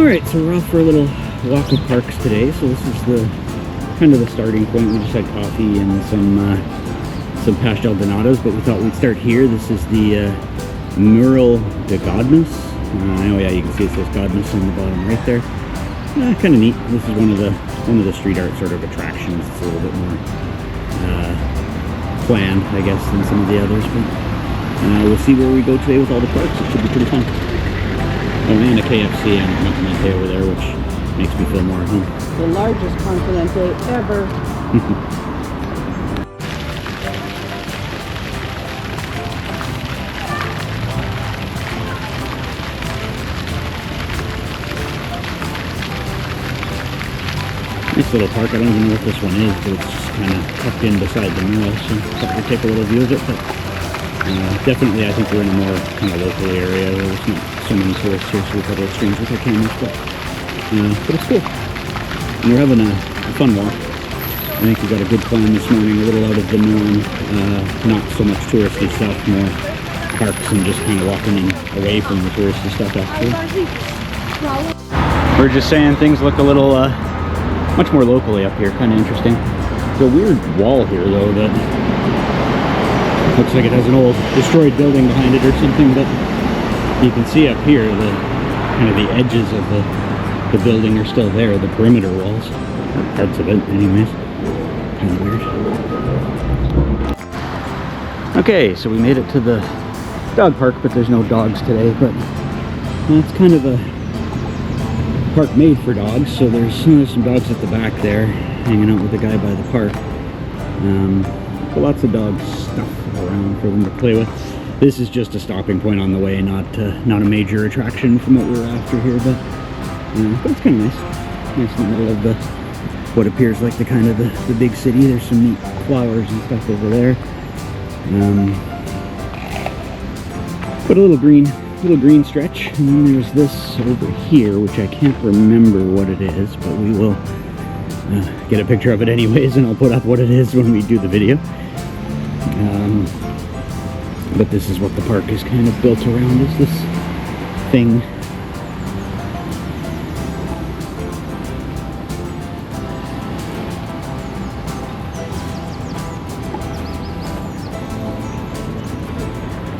Alright, so we're off for a little walk of parks today. So this is the kind of the starting point. We just had coffee and some pastel donatos, but we thought we'd start here. This is the Mural de Godness. Oh yeah, you can see it says Godness on the bottom right there. Kind of neat. This is one of the street art sort of attractions. It's a little bit more planned, I guess, than some of the others. But we'll see where we go today with all the parks. It should be pretty fun. Oh, and a KFC and Continente over there, which makes me feel more at home. The largest Continente ever. Nice little park. I don't even know what this one is, but it's just kind of tucked in beside the mural, so thought we'd take a little view of it. But definitely, I think we're in a more kind of local area. There's not so many tourists here, so we've got a little strange with our cameras, but it's cool. And we're having a fun walk. I think we got a good plan this morning, a little out of the norm. Not so much touristy stuff, more parks and just kind of walking away from the touristy stuff actually. We're just saying things look a little much more locally up here, kind of interesting. There's a weird wall here though that looks like it has an old destroyed building behind it or something, but you can see up here the kind of the edges of the building are still there, the perimeter walls, or parts of it anyways. Kind of weird. Okay, so we made it to the dog park, but there's no dogs today, but it's kind of a park made for dogs, so there's some dogs at the back there hanging out with the guy by the park. But lots of dog stuff around for them to play with. This is just a stopping point on the way, not a major attraction from what we were after here, but it's kind of nice. Nice in the middle of what appears like the kind of the big city. There's some neat flowers and stuff over there. But a little green stretch, and then there's this over here, which I can't remember what it is, but we will get a picture of it anyways, and I'll put up what it is when we do the video. But this is what the park is kind of built around, is this thing.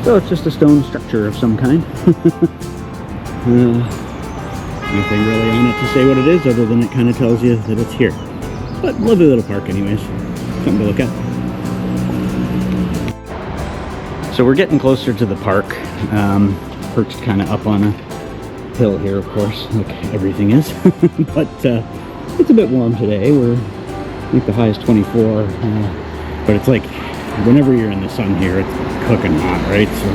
So it's just a stone structure of some kind. Nothing really on it to say what it is, other than it kind of tells you that it's here. But lovely little park anyways. Something to look at. So we're getting closer to the park. Perched kind of up on a hill here, of course, like everything is. But it's a bit warm today. I think the high is 24. But it's like, whenever you're in the sun here, it's cooking hot, right? So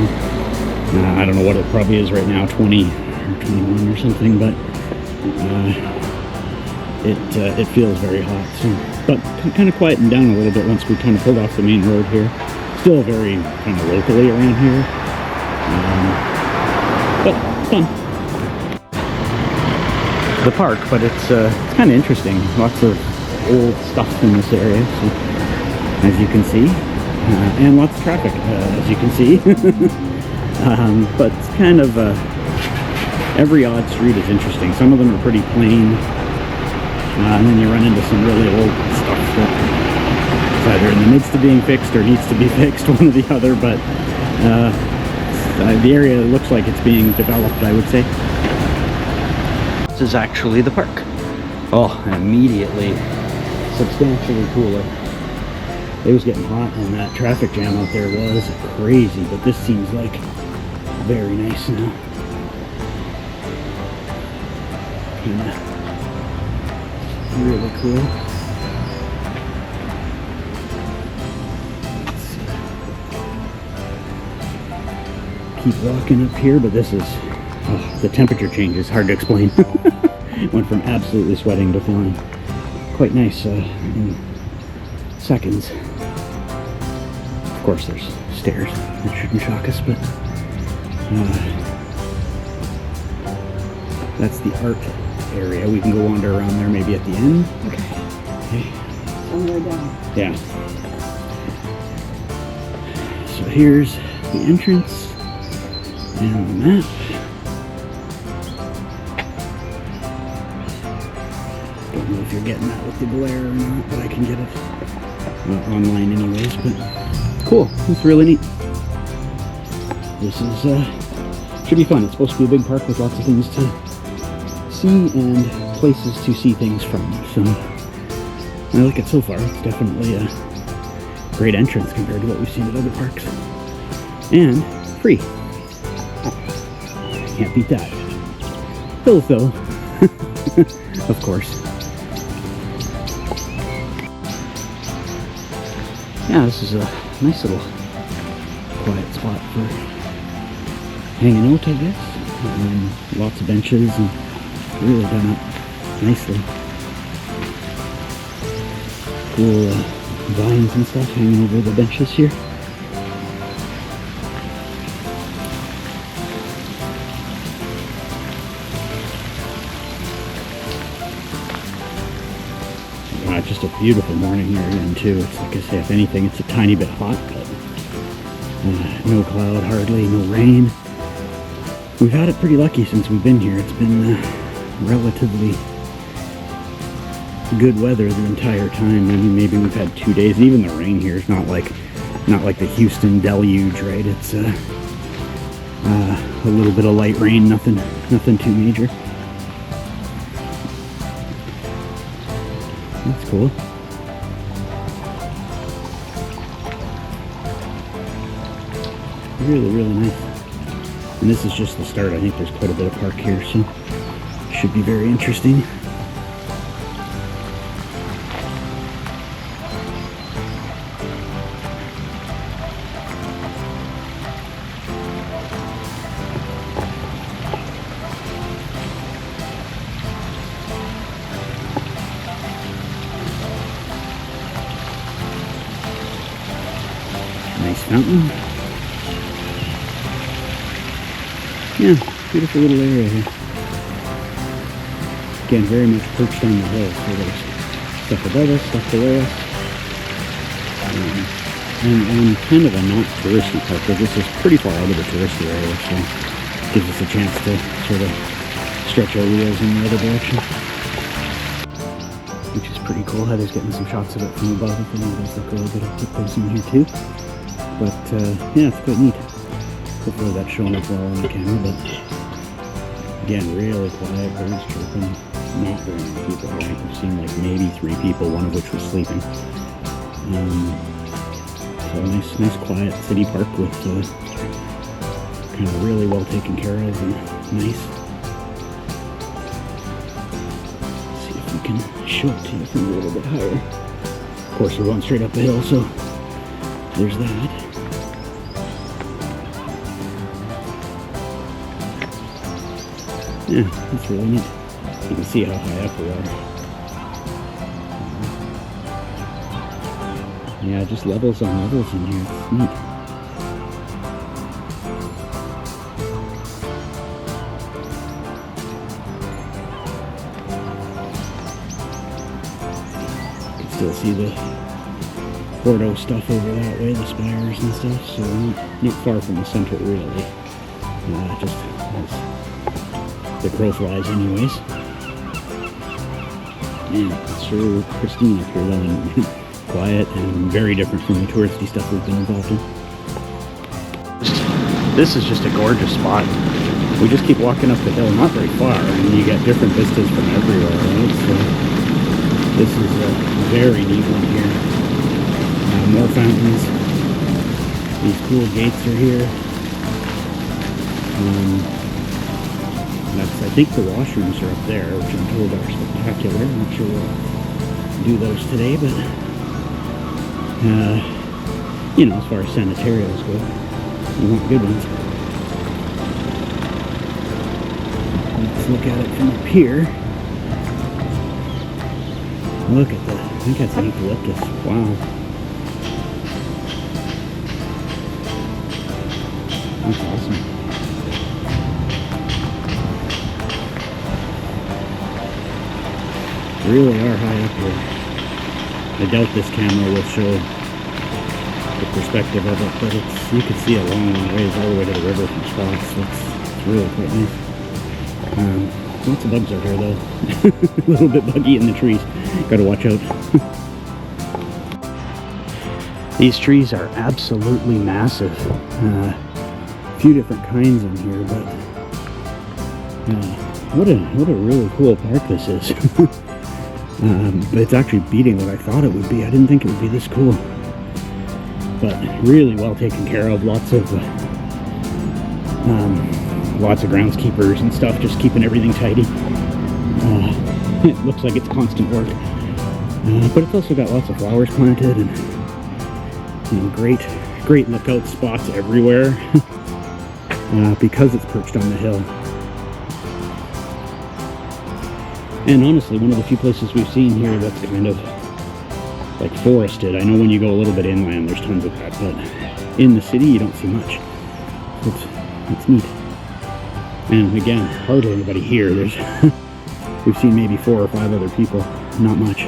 I don't know what it probably is right now, 20 or 21 or something, but it feels very hot. So, but kind of quieting down a little bit once we kind of pulled off the main road here. Still very kind of locally around here, but fun. The park, but it's kind of interesting. Lots of old stuff in this area, so, as you can see. And lots of traffic, as you can see. But it's kind of every odd street is interesting. Some of them are pretty plain, and then you run into some really old stuff that is either in the midst of being fixed or needs to be fixed, one or the other. But the area looks like it's being developed, I would say. This is actually the park. Oh, immediately substantially cooler. It was getting hot, and that traffic jam out there was crazy, but this seems like very nice now. Kinda really cool. Keep walking up here, but this is, the temperature change is hard to explain. Went from absolutely sweating to feeling quite nice in seconds. Of course, there's stairs. That shouldn't shock us, but that's the art area. We can go wander around there maybe at the end. Okay. Somewhere down. Yeah. So here's the entrance and the map. getting that with the glare or not, but I can get it online anyways. But cool, it's really neat. This is should be fun. It's supposed to be a big park with lots of things to see and places to see things from. So I like it so far. It's definitely a great entrance compared to what we've seen at other parks, and free. Can't beat that. Hills though, of course. Yeah, this is a nice little quiet spot for hanging out, I guess. Lots of benches and really done up nicely. Cool vines and stuff hanging over the benches here. Just a beautiful morning here again too. It's like I say, if anything, it's a tiny bit hot, but no cloud, hardly, no rain. We've had it pretty lucky since we've been here. It's been relatively good weather the entire time. I mean, maybe we've had 2 days. Even the rain here is not like the Houston deluge, right? It's a little bit of light rain, nothing too major. That's cool. Really, really nice. And this is just the start. I think there's quite a bit of park here, so it should be very interesting. Nice fountain. Yeah, beautiful little area here. Again, very much perched on the hill, so there's stuff above us, stuff below us. And kind of a not touristy park, but this is pretty far out of the touristy area, so it gives us a chance to sort of stretch our wheels in the other direction. Which is pretty cool. Heather's getting some shots of it from above. If anyone does look a little bit up close in here too. But yeah, it's quite neat. Hopefully that's showing up well on the camera, but again, really quiet, birds chirping, not very many people. I think we've seen like maybe 3 people, one of which was sleeping. So nice quiet city park with kind of really well taken care of and nice. Let's see if we can show it to you from a little bit higher. Of course, we're going straight up the hill, so there's that. Yeah, that's really neat. You can see how high up we are. Yeah, just levels on levels in here. It's neat. You can still see the Porto stuff over that way, the spires and stuff, so not far from the center really. Just as the crow flies anyways. And it's sure pristine up here though, and quiet and very different from the touristy stuff we've been involved in. This is just a gorgeous spot. We just keep walking up the hill, not very far, and you get different vistas from everywhere, right? So this is a very neat one here. More fountains. These cool gates are here. I think the washrooms are up there, which I'm told are spectacular. I'm not sure we'll do those today, but you know, as far as sanitariums go, you want good ones. Let's look at it from up here. Look at that. I think that's an eucalyptus. Wow. That's awesome. Really are high up here. I doubt this camera will show the perspective of it, but you can see a long ways all the way to the river from spots. It's really quite nice. Lots of bugs out here though. A little bit buggy in the trees. Gotta watch out. These trees are absolutely massive. A few different kinds in here, but what a really cool park this is. But it's actually beating what I thought it would be. I didn't think it would be this cool. But really well taken care of. Lots of groundskeepers and stuff, just keeping everything tidy. It looks like it's constant work. But it's also got lots of flowers planted and great lookout spots everywhere. Because it's perched on the hill. And honestly, one of the few places we've seen here that's kind of like forested. I know when you go a little bit inland, there's tons of that, but in the city, you don't see much. It's neat. And again, hardly anybody here. We've seen maybe 4 or 5 other people, not much.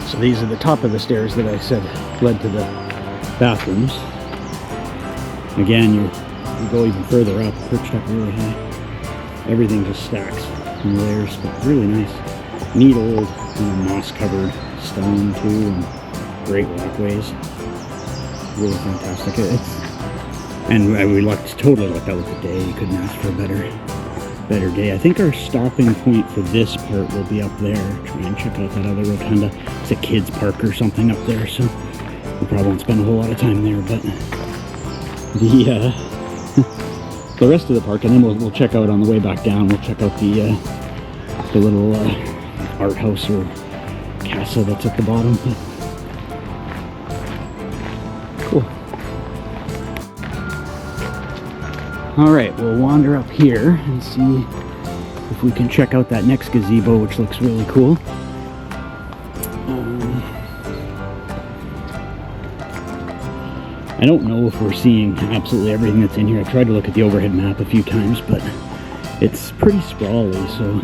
So these are the top of the stairs that I said led to the bathrooms. Again, you go even further up, perched up really high. Everything just stacks in layers, but really nice. Neat old moss-covered stone too, and great walkways. Really fantastic. And we totally lucked out with the day. You couldn't ask for a better day. I think our stopping point for this part will be up there. Try and check out that other rotunda. It's a kids park or something up there, so we probably won't spend a whole lot of time there. But the rest of the park, and then we'll check out on the way back down. We'll check out the little art house or casa that's at the bottom. Cool. All right, we'll wander up here and see if we can check out that next gazebo, which looks really cool. I don't know if we're seeing absolutely everything that's in here. I've tried to look at the overhead map a few times, but it's pretty sprawly, so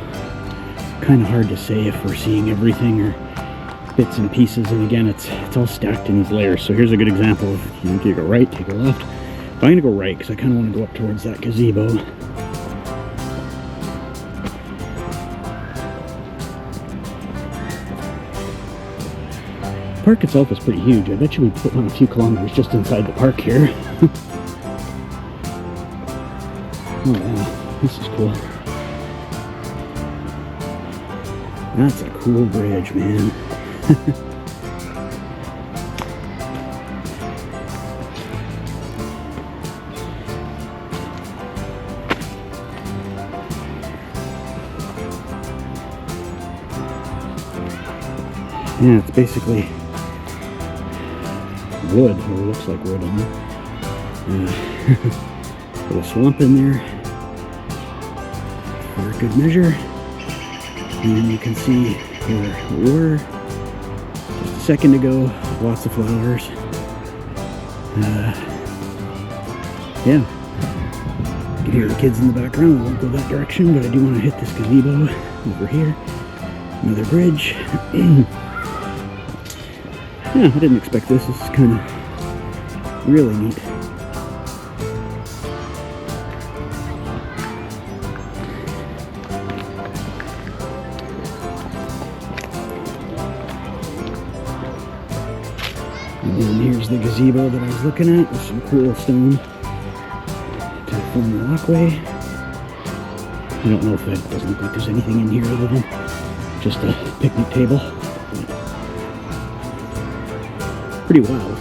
kind of hard to say if we're seeing everything or bits and pieces. And again, it's all stacked in these layers. So here's a good example of, if you go right, take a left. But I'm gonna go right because I kind of want to go up towards that gazebo. The park itself is pretty huge. I bet you we put on a few kilometers just inside the park here. Oh wow, this is cool. That's a cool bridge, man. Yeah, it's basically wood, or it looks like wood on there. Put a swamp in there for a good measure. And you can see where we were just a second ago. Lots of flowers. Yeah. You can hear the kids in the background. I won't go that direction, but I do want to hit this gazebo over here. Another bridge. Yeah, I didn't expect this. This is kind of really neat. And then here's the gazebo that I was looking at with some cool stone to form the walkway. I don't know if it doesn't look like there's anything in here other than just a picnic table. Pretty wild.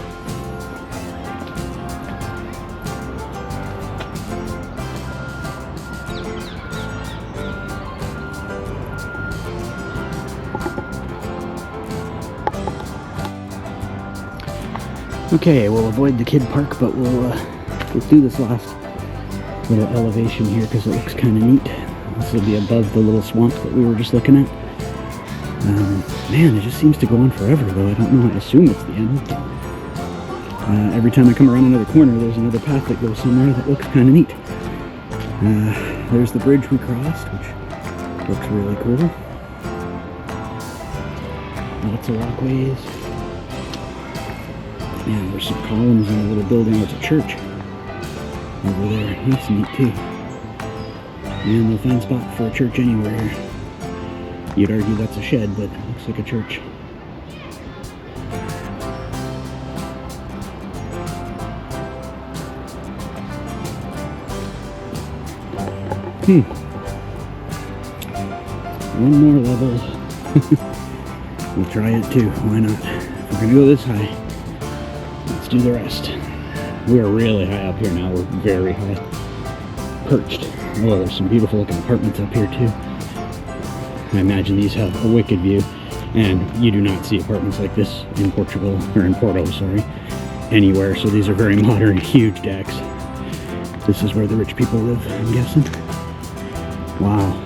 Okay, we'll avoid the kid park, but we'll do this last little elevation here because it looks kind of neat. This will be above the little swamp that we were just looking at. Man, it just seems to go on forever, though. I don't know. I assume it's the end. Every time I come around another corner, there's another path that goes somewhere that looks kind of neat. There's the bridge we crossed, which looks really cool. Lots of walkways. Yeah, there's some columns in a little building. It's a church over there. That's neat, too. And we'll find a spot for a church anywhere here. You'd argue that's a shed, but it looks like a church. One more level. We'll try it too. Why not? If we're gonna go this high, let's do the rest. We're really high up here now. We're very high. Perched. Oh, there's some beautiful looking apartments up here too. I imagine these have a wicked view. And you do not see apartments like this in Portugal, or in Porto, sorry, anywhere. So these are very modern, huge decks. This is where the rich people live, I'm guessing. Wow.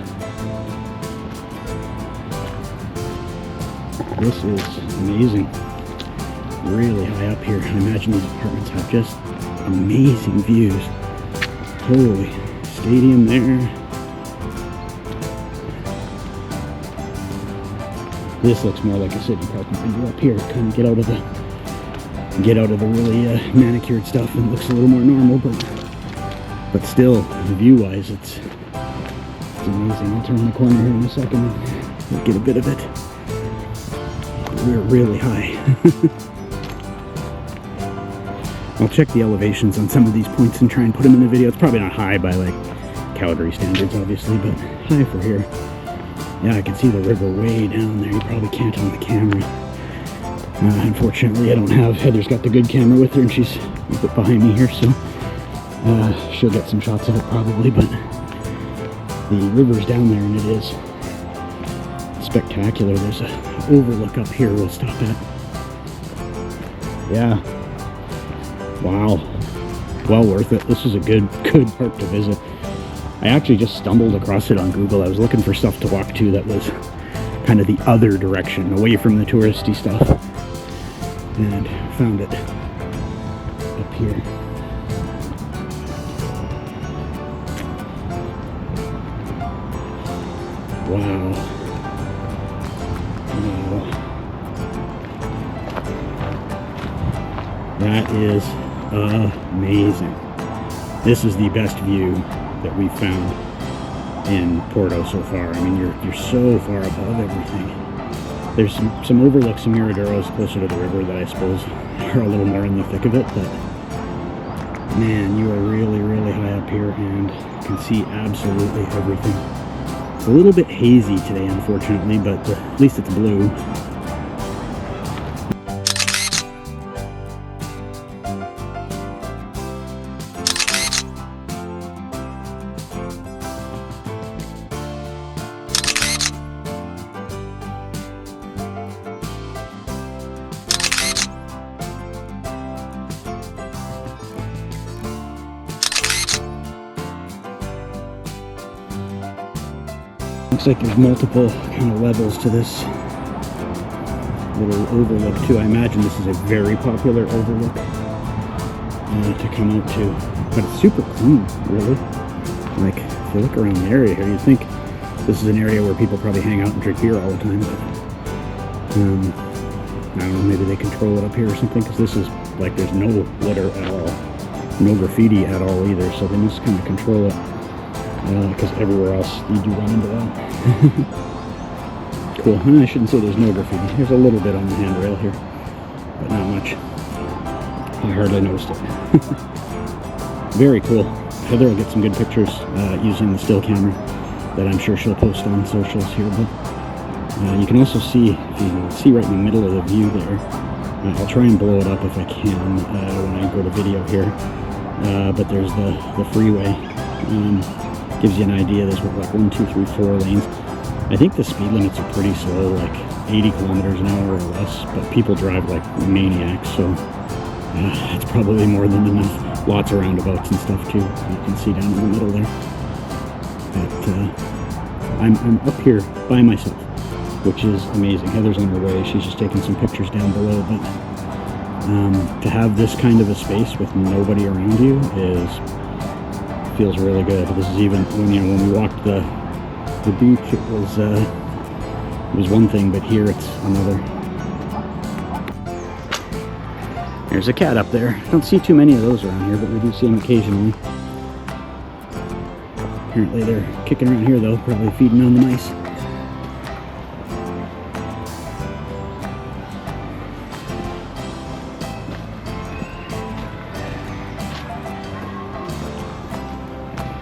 This is amazing. Really high up here. I imagine these apartments have just amazing views. Holy, stadium there. This looks more like a city park when you're up here. Kind of get out of the really manicured stuff, and it looks a little more normal, but still, view-wise, it's amazing. I'll turn the corner here in a second and get a bit of it. We're really high. I'll check the elevations on some of these points and try and put them in the video. It's probably not high by like Calgary standards, obviously, but high for here. Yeah, I can see the river way down there. You probably can't on the camera. Unfortunately, I don't have... Heather's got the good camera with her, and she's a bit behind me here, so she'll get some shots of it probably, but the river's down there, and it is spectacular. There's an overlook up here we'll stop at. Yeah. Wow. Well worth it. This is a good park to visit. I actually just stumbled across it on Google. I was looking for stuff to walk to that was kind of the other direction, away from the touristy stuff, and found it up here. Wow. Wow. That is amazing. This is the best view that we've found in Porto so far. I mean, you're so far above everything. There's some overlooks, some miradoros closer to the river that I suppose are a little more in the thick of it, but man, you are really, really high up here and can see absolutely everything. It's a little bit hazy today, unfortunately, but at least it's blue. Looks like there's multiple kind of levels to this little overlook too. I imagine this is a very popular overlook to come out to, but it's super clean, really. Like, if you look around the area here, you'd think this is an area where people probably hang out and drink beer all the time, but I don't know, maybe they control it up here or something, because this is like, there's no litter at all, no graffiti at all either, so they must kind of control it. Because everywhere else you do run into that. Cool. I shouldn't say there's no graffiti. There's a little bit on the handrail here, but not much. I hardly noticed it. Very cool. Heather will get some good pictures using the still camera that I'm sure she'll post on socials here. But you can also see, if you can see right in the middle of the view there. I'll try and blow it up if I can when I go to video here. But there's the freeway. Gives you an idea. There's like 1, 2, 3, 4 lanes. I think the speed limits are pretty slow, like 80 kilometers an hour or less, but people drive like maniacs, so it's probably more than enough. Lots of roundabouts and stuff too, you can see down in the middle there. But I'm up here by myself, which is amazing. Heather's on her way. She's just taking some pictures down below, but to have this kind of a space with nobody around you feels really good. This is even when we walked the beach, it was one thing, but here it's another. There's a cat up there. Don't see too many of those around here, but we do see them occasionally. Apparently they're kicking around here though, probably feeding on the mice.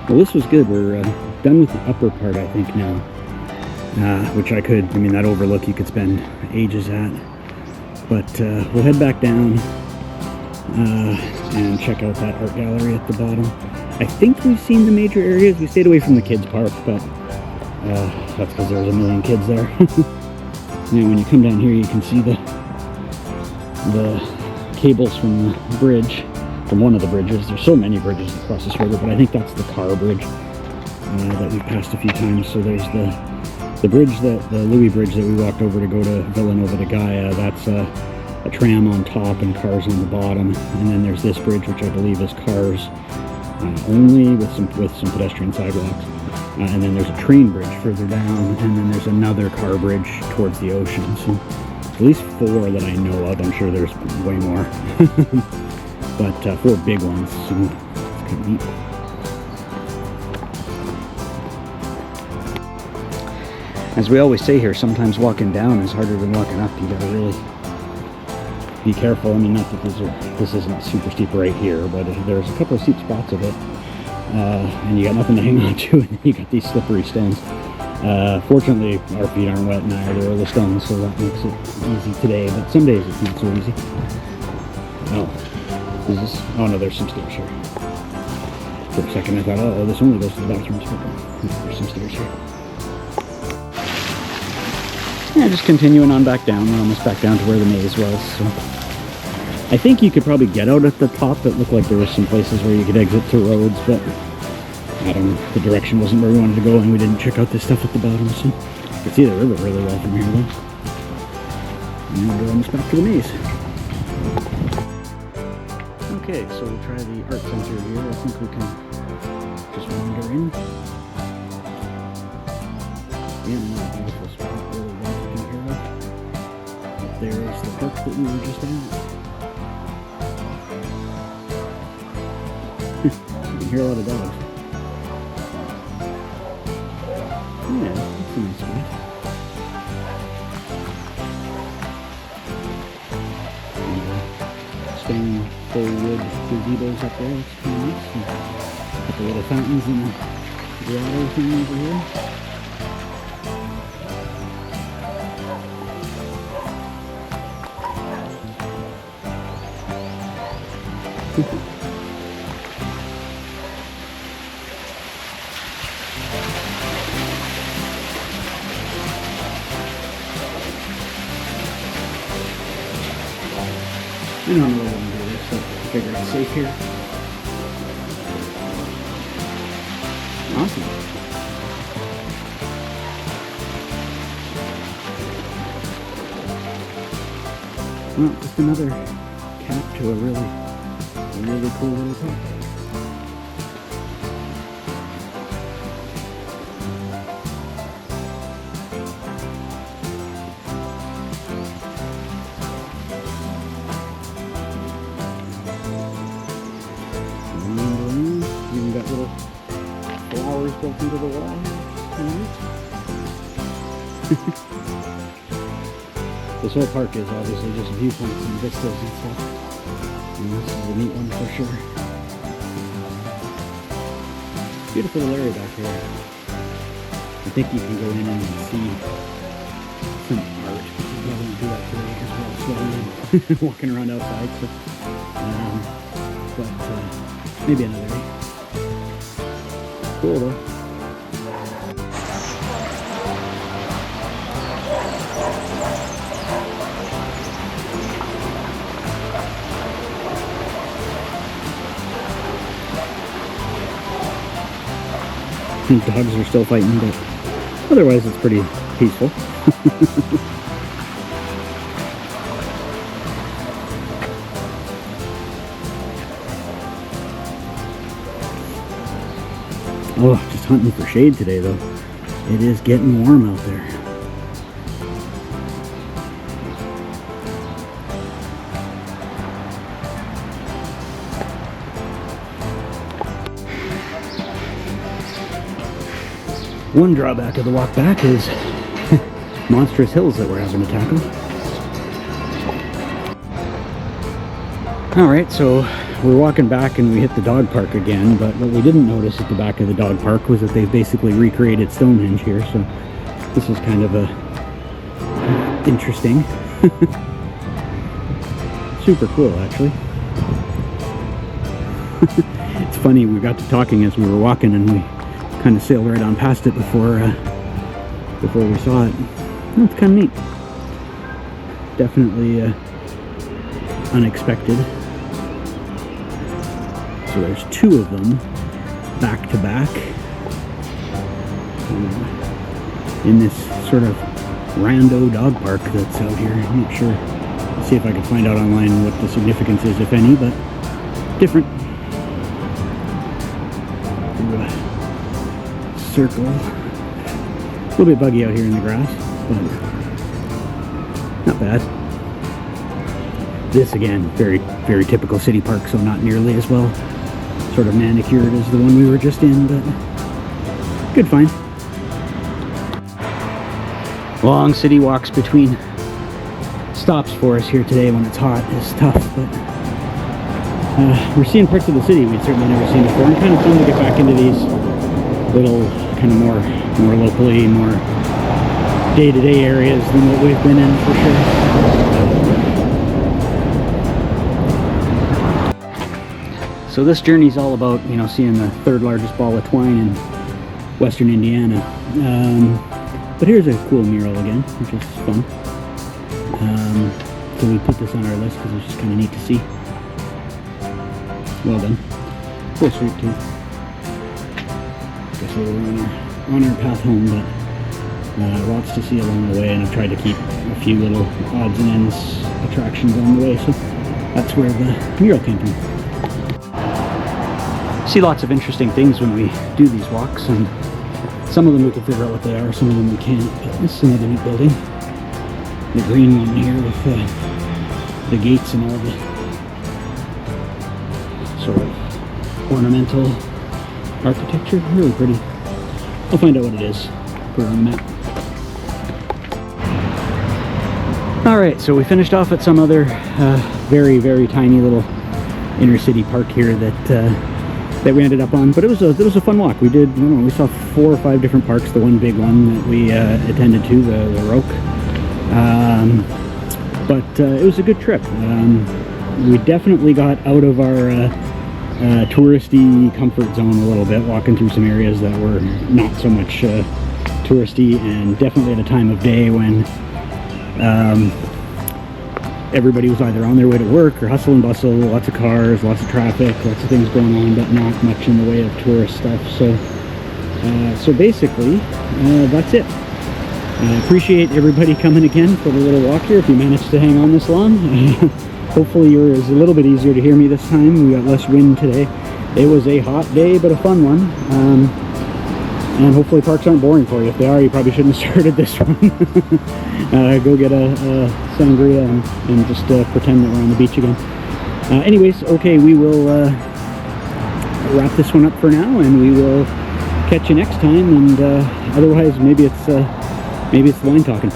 Well, this was good. We're done with the upper part, I think, now. Which I mean, that overlook you could spend ages at. But we'll head back down and check out that art gallery at the bottom. I think we've seen the major areas. We stayed away from the kids' park, but that's because there was a million kids there. And when you come down here, you can see the cables from the bridge. From one of the bridges. There's so many bridges across this river, but I think that's the car bridge that we've passed a few times. So there's the bridge, the Louis Bridge that we walked over to go to Villanova de Gaia. That's a tram on top and cars on the bottom. And then there's this bridge, which I believe is cars only with some pedestrian sidewalks. And then there's a train bridge further down, and then there's another car bridge towards the ocean. So at least 4 that I know of. I'm sure there's way more. But 4 big ones, so it's kind of neat. As we always say here, sometimes walking down is harder than walking up. You gotta really be careful. I mean, not that this isn't super steep right here, but there's a couple of steep spots of it, and you got nothing to hang on to, and you got these slippery stones. Fortunately, our feet aren't wet, neither are the stones, so that makes it easy today. But some days it's not so easy. Oh. Is this? Oh no, there's some stairs here. For a second I thought, oh, this only goes to the bathrooms, but there's some stairs here. Yeah, just continuing on back down. We're almost back down to where the maze was. So I think you could probably get out at the top. It looked like there were some places where you could exit to roads, but I don't know. The direction wasn't where we wanted to go, and we didn't check out this stuff at the bottom, so you can see the river really well from here, though. And we're almost back to the maze. Okay, so we'll try the art center here. I think we can just wander in. Yeah, another beautiful spot, really well taken care of. Up there is the park that we were just at. You can hear a lot of dogs. Yeah, that's a nice spot. Stone full wood gazebos up there, it's kind of nice. And got the little fountains and the water thing over here. I don't know what I'm going to do this, so I figure it's safe here. Awesome. Well, just another cap to a really cool little park. Even got little flowers built into the wall here. This whole park is obviously just viewpoints and vistas and stuff. And this is a neat one for sure. Beautiful little area back here. I think you can go in and see some art. We probably won't do that today because we're all sweating and walking around outside. So, but maybe another day. Cool though. Dogs are still fighting, but otherwise it's pretty peaceful. Oh, just hunting for shade today though. It is getting warm out there. One drawback of the walk back is monstrous hills that we're having to tackle. Alright, so we're walking back and we hit the dog park again, but what we didn't notice at the back of the dog park was that they've basically recreated Stonehenge here, so this is kind of interesting. Super cool, actually. It's funny, we got to talking as we were walking and we kind of sailed right on past it before we saw it. It's kind of neat. Definitely unexpected. So there's two of them back to back in this sort of rando dog park that's out here. I'm not sure. Let's see if I can find out online what the significance is, if any, but different. Circle. A little bit buggy out here in the grass, but not bad. This again, very, very typical city park, so not nearly as well sort of manicured as the one we were just in, but good find. Long city walks between stops for us here today when it's hot is tough, but we're seeing parts of the city we've certainly never seen before, and kind of fun to get back into these little kind of more locally, more day-to-day areas than what we've been in for sure. So this journey's all about, you know, seeing the third largest ball of twine in western Indiana. But here's a cool mural again, which is fun. So we put this on our list because it's just kind of neat to see. Well done. Cool street too. Guess we're on our path home, but lots to see along the way, and I've tried to keep a few little odds and ends attractions on the way, so that's where the mural came from. See lots of interesting things when we do these walks, and some of them we can figure out what they are, some of them we can't, but this is another neat building. The green one here with the gates and all the sort of ornamental architecture. Really pretty. I'll find out what it is. Put it on the map. Alright, so we finished off at some other very, very tiny little inner city park here that we ended up on, but it was a fun walk. We did, I don't know, we saw 4 or 5 different parks. The one big one that we attended to, the Roque. But it was a good trip. We definitely got out of our touristy comfort zone a little bit, walking through some areas that were not so much touristy, and definitely at a time of day when everybody was either on their way to work or hustle and bustle, lots of cars, lots of traffic, lots of things going on, but not much in the way of tourist stuff. So basically, that's it. I appreciate everybody coming again for the little walk here, if you managed to hang on this long. Hopefully yours a little bit easier to hear me this time. We got less wind today. It was a hot day, but a fun one. And hopefully parks aren't boring for you. If they are, you probably shouldn't have started this one. Go get a sangria and just pretend that we're on the beach again. Anyways, okay, we will wrap this one up for now, and we will catch you next time. And otherwise, maybe it's wine talking.